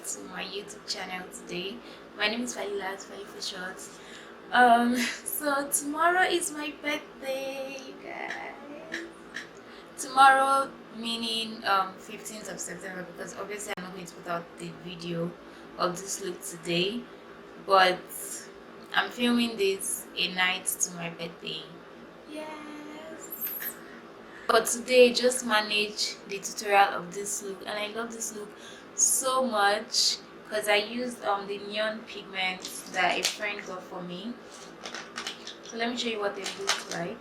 to my YouTube channel today. My name is Falila, Fali for short. So tomorrow is my birthday, you guys. Tomorrow meaning 15th of September, because obviously I'm not going to put out the video of this look today, but I'm filming this a night to my birthday. Yes. But today just manage the tutorial of this look, and I love this look so much because I used the neon pigment that a friend got for me. So let me show you what they look like.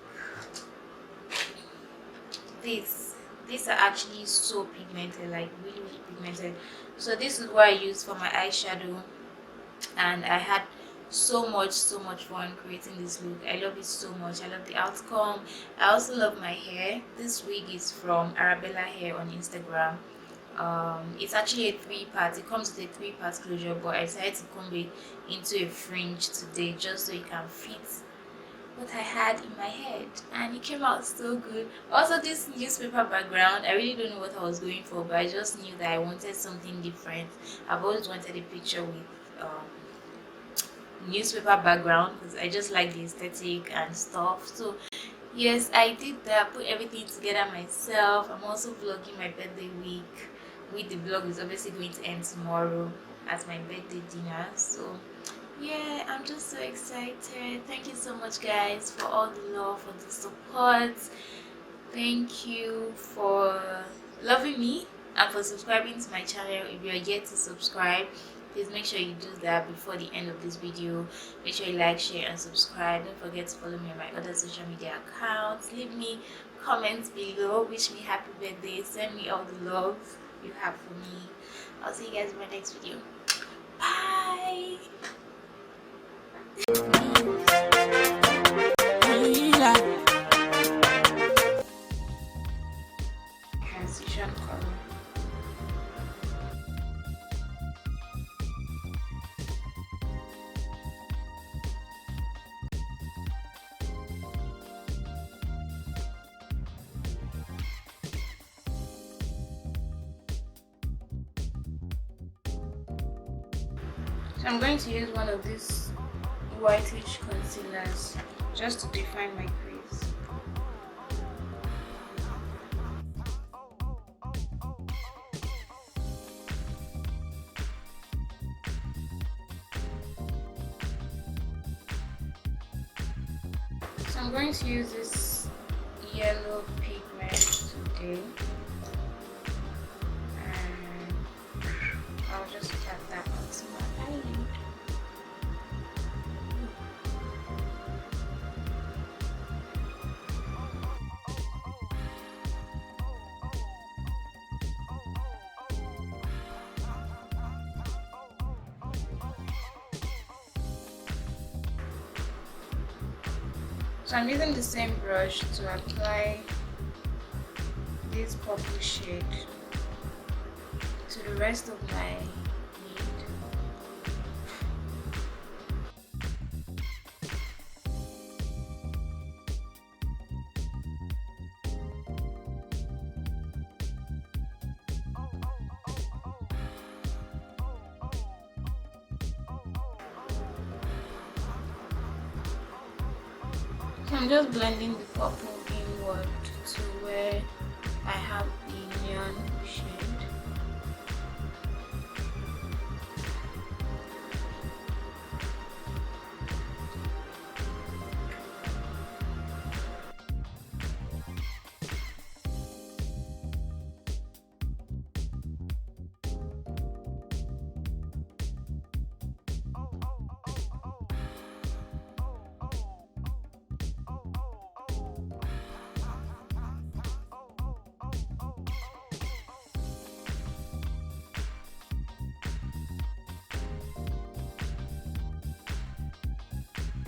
These are actually so pigmented, like really pigmented. So this is what I used for my eyeshadow, and I had so much fun creating this look. I love it so much. I love the outcome. I also love my hair. This wig is from Arabella Hair on Instagram. It's actually a 3-part. It comes with a 3-part closure, but I decided to comb it into a fringe today just so it can fit what I had in my head, and it came out so good. Also, this newspaper background, I really don't know what I was going for, but I just knew that I wanted something different. I've always wanted a picture with newspaper background because I just like the aesthetic and stuff. So yes, I did that, put everything together myself. I'm also vlogging my birthday week. The vlog is obviously going to end tomorrow at my birthday dinner. So yeah, I'm just so excited. Thank you so much, guys, for all the love, for the support. Thank you for loving me and for subscribing to my channel. If you are yet to subscribe, please make sure you do that before the end of this video. Make sure you like, share, and subscribe. Don't forget to follow me on my other social media accounts. Leave me comments below. Wish me happy birthday. Send me all the love you have for me. I'll see you guys in my next video. Bye. Transition color. So I'm going to use one of these whitish concealers just to define my crease. So I'm going to use this yellow pigment today, and I'll just tap that onto my eyelid. So I'm using the same brush to apply this purple shade to the rest of my lid. So I'm just blending the purple inward to where I have the neon shade.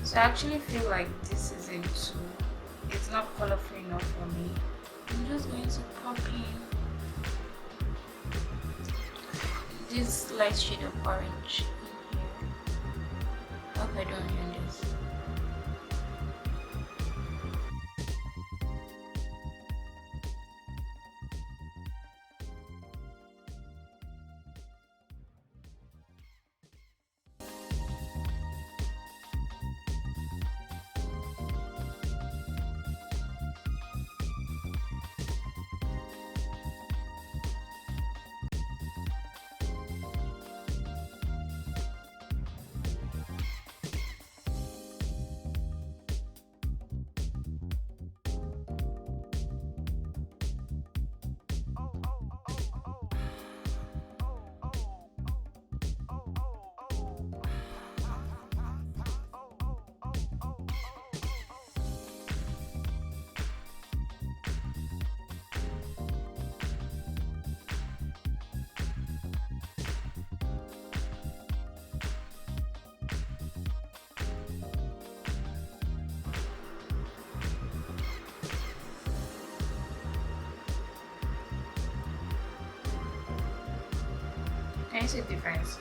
So I actually feel like this isn't it's not colorful enough for me. I'm just going to pop in this light shade of orange in here. I hope I don't ruin this. you see the difference?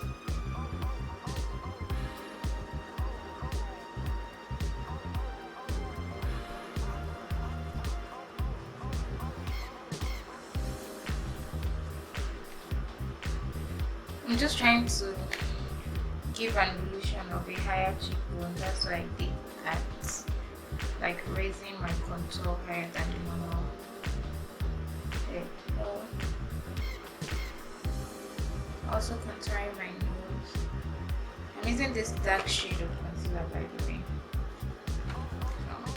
I'm just trying to give an illusion of a higher cheekbone. That's why I did that. Like raising my contour higher than the normal. There we go. Also contouring my nose. I'm using this dark shade of concealer, by the way.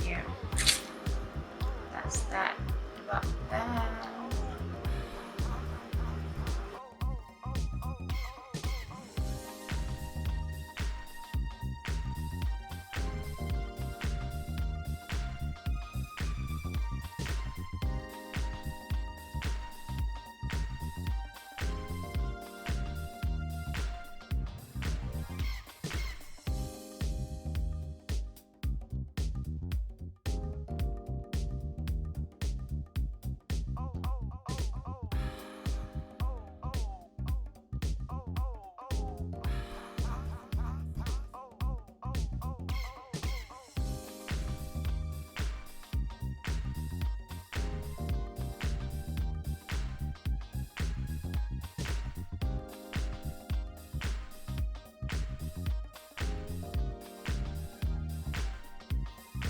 Yeah. That's that about that.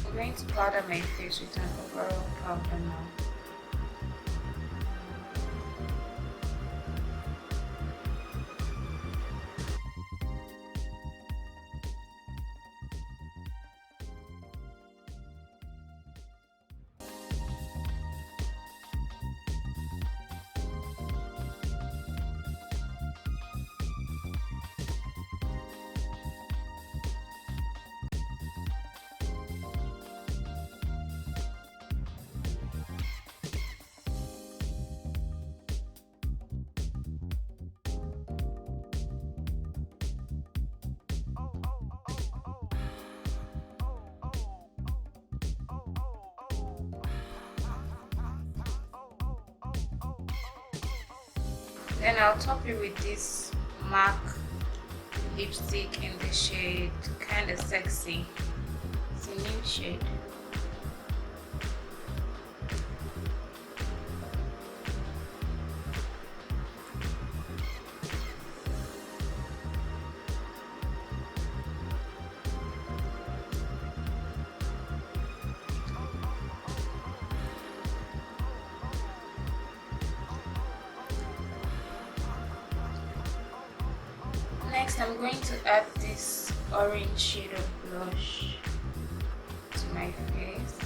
I'm going to powder my face with an overall powder now. Then I'll top it with this MAC lipstick in the shade Kinda Sexy. It's a nude shade. Next, I'm going to add this orange shade of blush to my face.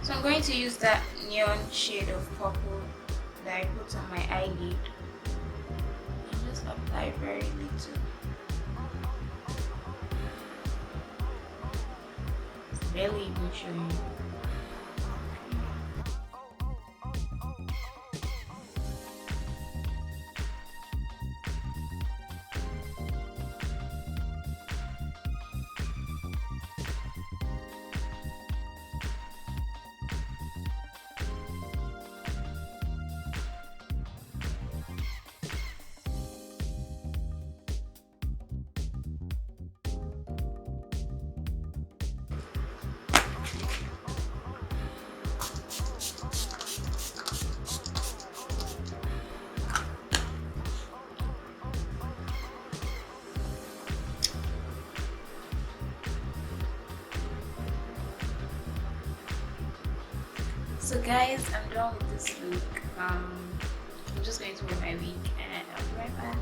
So I'm going to use that neon shade of purple that I put on my eyelid and just apply very little. Barely even showing. So guys, I'm done with this look. I'm just going to wear my wig and I'll be right back.